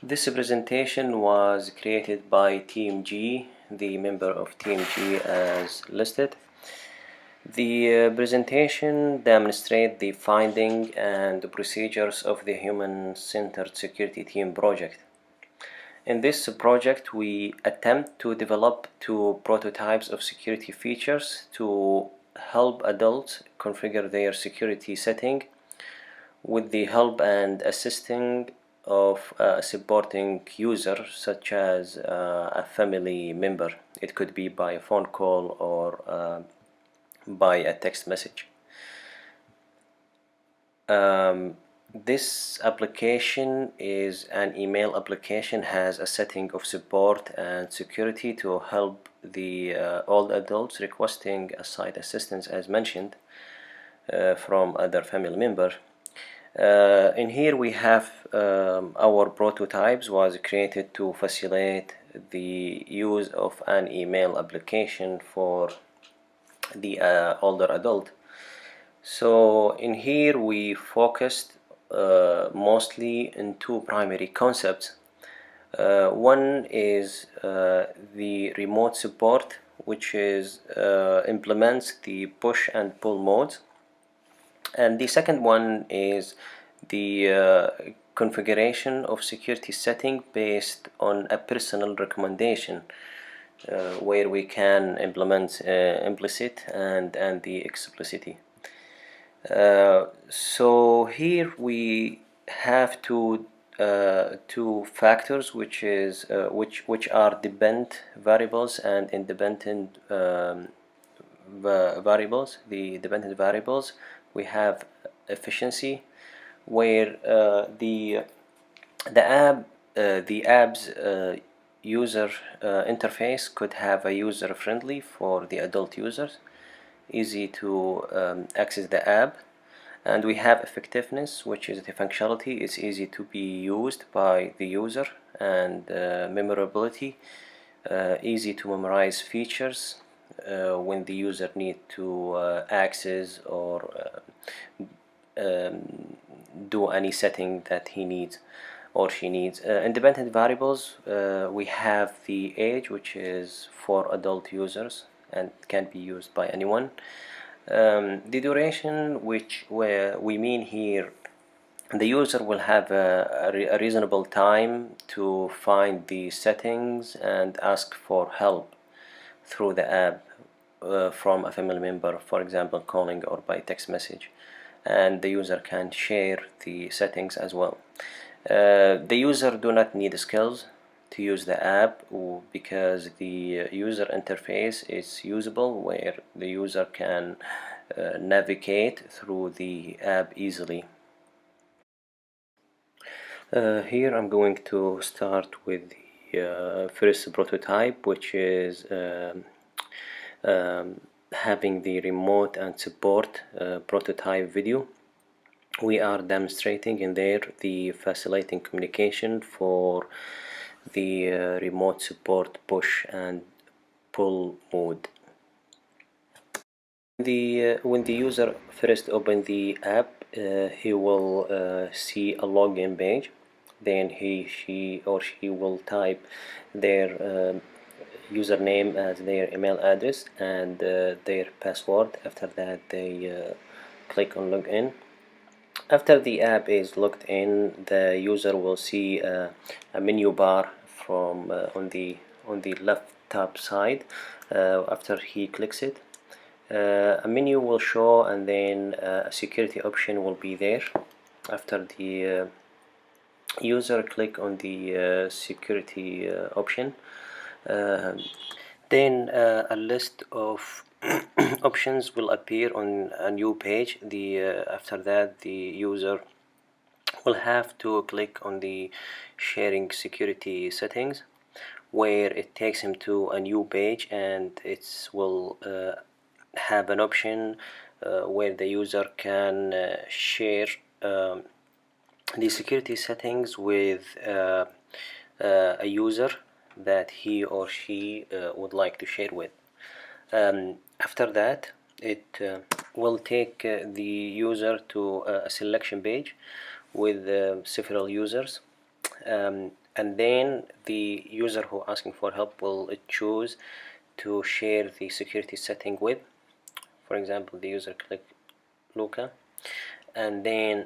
This presentation was created by Team G, the member of Team G as listed. The presentation demonstrates the finding and the procedures of the Human-Centered Security Team project. In this project, we attempt to develop two prototypes of security features to help adults configure their security setting with the help and assisting of a supporting user such as a family member. It could be by a phone call or by a text message. This application is an email application, has a setting of support and security to help the all adults requesting a site assistance as mentioned from other family member. In here we have our prototypes was created to facilitate the use of an email application for the older adult. So in here we focused mostly in two primary concepts. One is the remote support, which is implements the push and pull modes, and the second one is the configuration of security setting based on a personal recommendation, where we can implement implicit and the explicit. So here we have two factors, which are dependent variables and independent variables. The dependent variables, we have efficiency, where the app's user interface could have a user friendly for the adult users, easy to access the app. And we have effectiveness, which is the functionality is easy to be used by the user, and memorability, easy to memorize features when the user need to access or do any setting that he needs or she needs. Independent variables, we have the age, which is for adult users and can be used by anyone. The duration, where we mean here the user will have a reasonable time to find the settings and ask for help through the app from a family member, for example calling or by text message, and the user can share the settings as well. The user do not need skills to use the app, because the user interface is usable, where the user can navigate through the app easily. Here I'm going to start with the first prototype, which is having the remote and support prototype video. We are demonstrating in there the facilitating communication for the remote support push and pull mode. When the user first open the app, he will see a login page. Then she will type their username as their email address and their password. After that, they click on login. After the app is logged in, the user will see a menu bar from on the left top side. After he clicks it, a menu will show, and then a security option will be there. After the user click on the security option, then a list of options will appear on a new page. After that, the user will have to click on the sharing security settings, where it takes him to a new page, and it will have an option where the user can share the security settings with a user that he or she would like to share with. After that, it will take the user to a selection page with several users. and then the user who asking for help will choose to share the security setting with. For example, the user click Luca, and then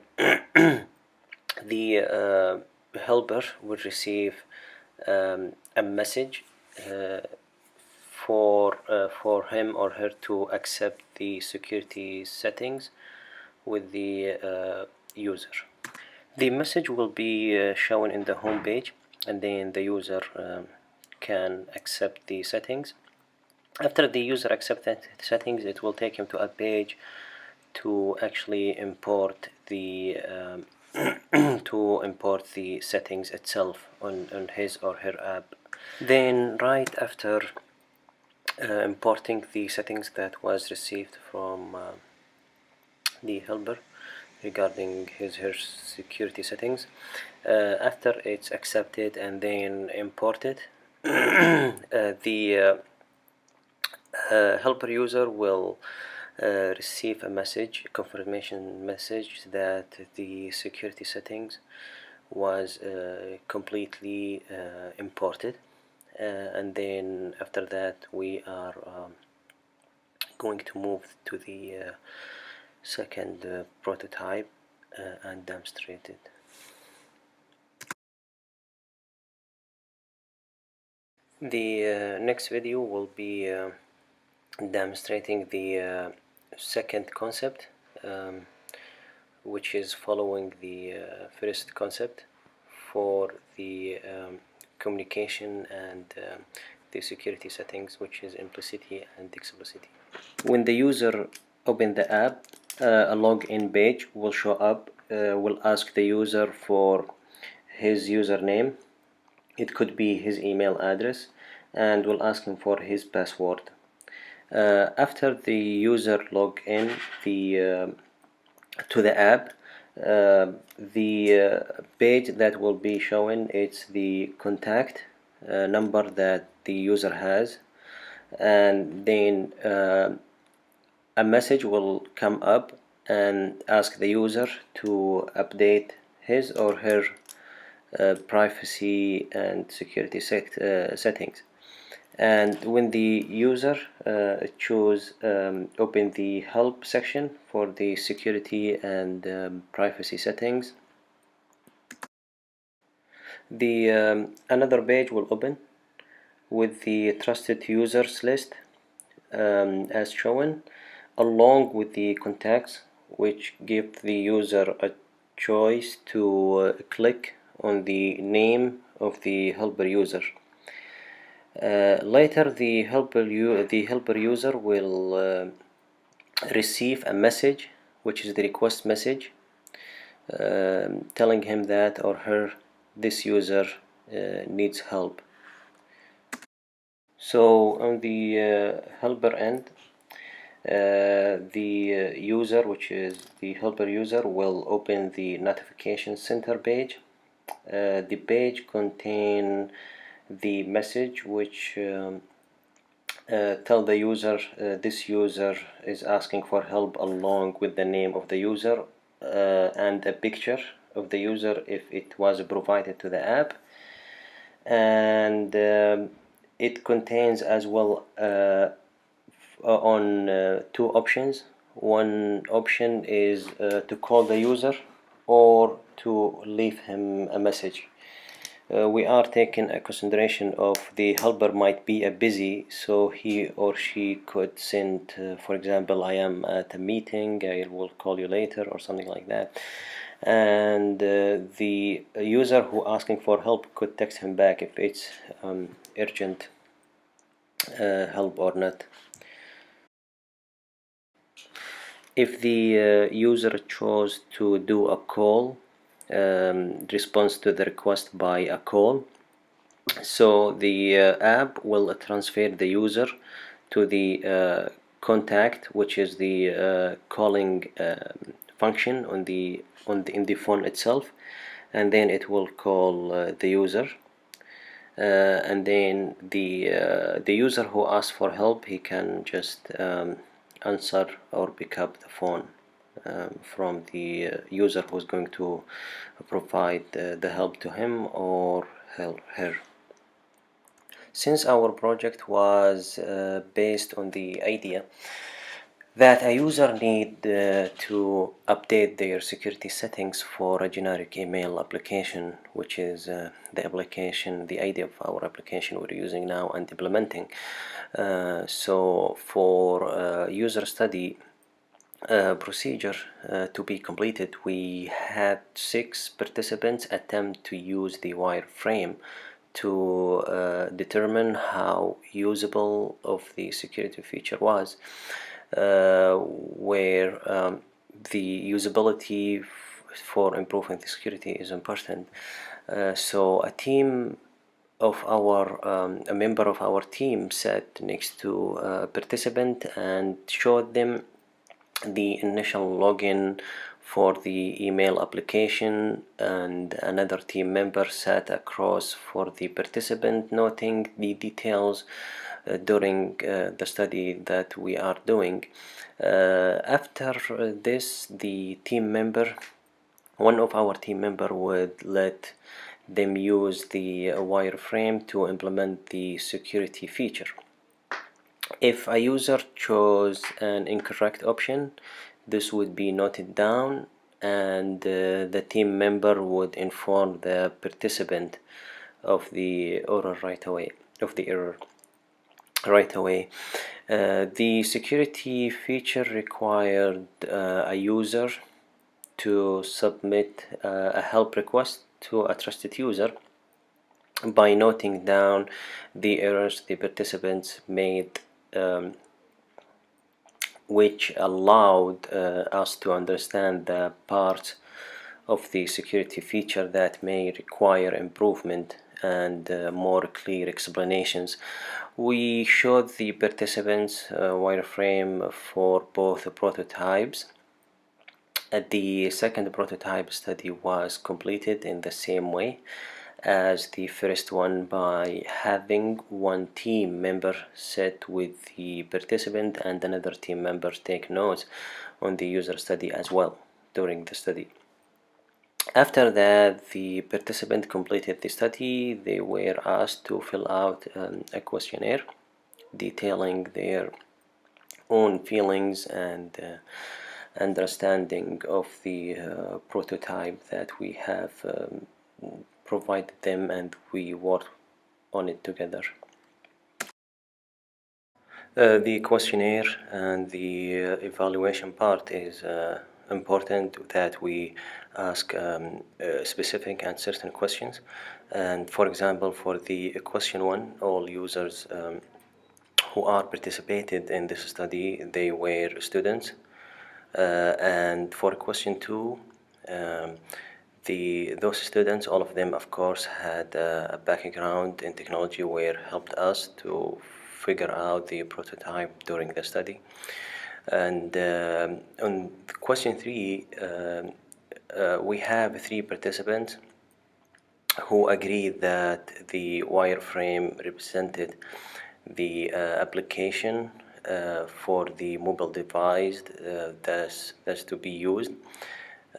the helper will receive a message for him or her to accept the security settings with the user. The message will be shown in the home page, and then the user can accept the settings. After the user accepts the settings, it will take him to a page to actually import the to import the settings itself on his or her app. Then right after importing the settings that was received from the helper regarding his her security settings, after it's accepted and then imported, the helper user will receive a message, a confirmation message, that the security settings was completely imported, and then after that we are going to move to the second prototype and demonstrate it. The next video will be demonstrating the second concept, which is following the first concept for the communication and the security settings, which is implicity and explicity. When the user opens the app, a login page will show up, will ask the user for his username. It could be his email address, and will ask him for his password. After the user log in to the app, the page that will be showing, it's the contact number that the user has, and then a message will come up and ask the user to update his or her privacy and security settings. And when the user choose open the help section for the security and privacy settings, the another page will open with the trusted users list as shown, along with the contacts, which give the user a choice to click on the name of the helper user. Later, the helper user will receive a message, which is the request message, telling him that or her this user needs help. So on the helper end, the user, which is the helper user, will open the notification center page. The page contain the message which tell the user this user is asking for help, along with the name of the user and a picture of the user if it was provided to the app. And it contains as well on two options. One option is to call the user or to leave him a message. We are taking a consideration of the helper might be busy, so he or she could send, for example, I am at a meeting, I will call you later, or something like that. And the user who asking for help could text him back if it's urgent help or not. If the user chose to do a call, response to the request by a call, so the app will transfer the user to the contact, which is the calling function in the phone itself, and then it will call the user, and then the user who asks for help, he can just answer or pick up the phone from the user who's going to provide the help to him or her. Since our project was based on the idea that a user need to update their security settings for a generic email application, which is the idea of our application we're using now and implementing. So for user study procedure to be completed, we had 6 participants attempt to use the wireframe to determine how usable of the security feature was, where the usability for improving the security is important. So a member of our team sat next to a participant and showed them the initial login for the email application, and another team member sat across for the participant, noting the details during the study that we are doing. After this, one of our team member would let them use the wireframe to implement the security feature. If a user chose an incorrect option, this would be noted down, and the team member would inform the participant of the error right away. The security feature required a user to submit a help request to a trusted user by noting down the errors the participants made, which allowed us to understand the parts of the security feature that may require improvement and more clear explanations. We showed the participants wireframe for both prototypes. The second prototype study was completed in the same way as the first one, by having one team member sit with the participant and another team member take notes on the user study as well during the study. After that, the participant completed the study. They were asked to fill out a questionnaire detailing their own feelings and understanding of the prototype that we have provided them, and we worked on it together. The questionnaire and the evaluation part is important, that we ask specific and certain questions. And for example, for the question 1, all users who are participated in this study, they were students. And for question 2, those students, all of them, of course, had a background in technology, where helped us to figure out the prototype during the study. And on question 3, we have 3 participants who agreed that the wireframe represented the application for the mobile device that's to be used,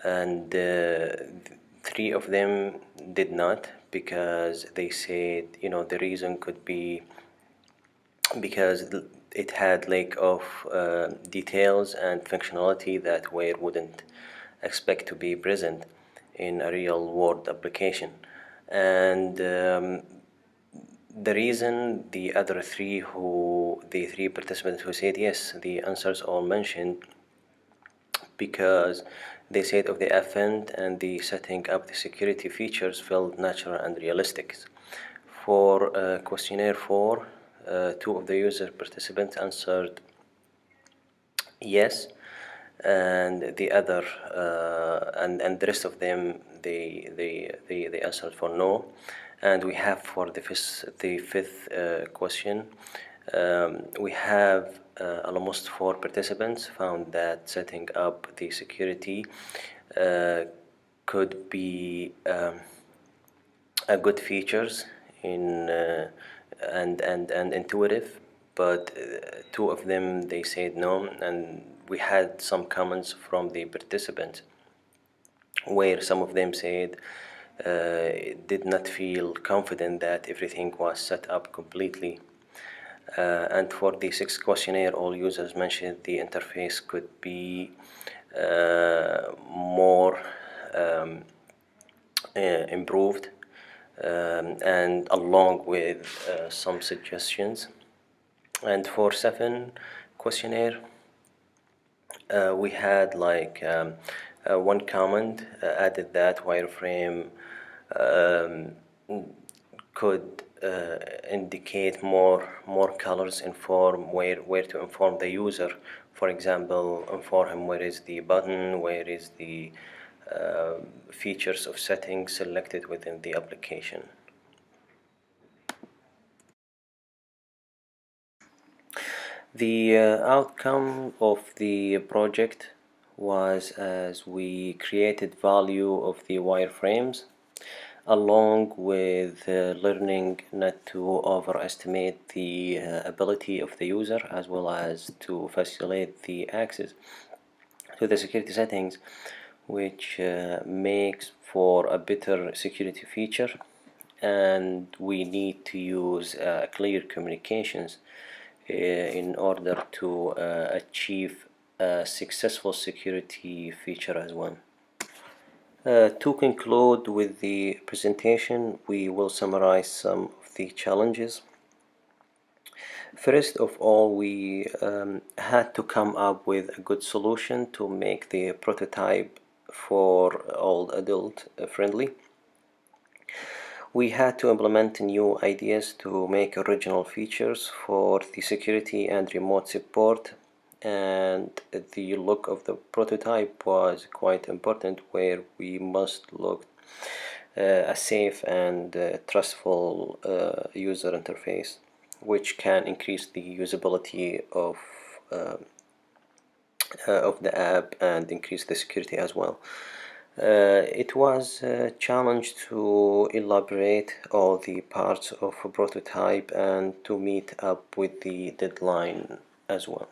and 3 of them did not, because they said, the reason could be because it had lack of details and functionality that we wouldn't expect to be present in a real world application. And the reason the other 3 the 3 participants who said yes, the answers all mentioned, because they said of the event and the setting up the security features felt natural and realistic. For questionnaire 4, 2 of the user participants answered yes, and the other and the rest of them, they answered for no. And we have for the fifth question, we have almost 4 participants found that setting up the security could be a good features in and intuitive, but 2 of them, they said no. And we had some comments from the participants, where some of them said did not feel confident that everything was set up completely. And for the sixth questionnaire, all users mentioned the interface could be more improved, and along with some suggestions. And for seven questionnaire, we had like one comment added that wireframe um, could indicate more colors, inform where to inform the user. For example, inform him where is the button, where is the features of settings selected within the application. The outcome of the project was as we created value of the wireframes along with learning not to overestimate the ability of the user as well as to facilitate the access to the security settings, which makes for a better security feature. And we need to use clear communications in order to achieve a successful security feature as well. To conclude with the presentation, we will summarize some of the challenges. First of all, we had to come up with a good solution to make the prototype for all adult friendly. We had to implement new ideas to make original features for the security and remote support, and the look of the prototype was quite important, where we must look a safe and trustful user interface, which can increase the usability of the app and increase the security as well. It was a challenge to elaborate all the parts of a prototype and to meet up with the deadline as well.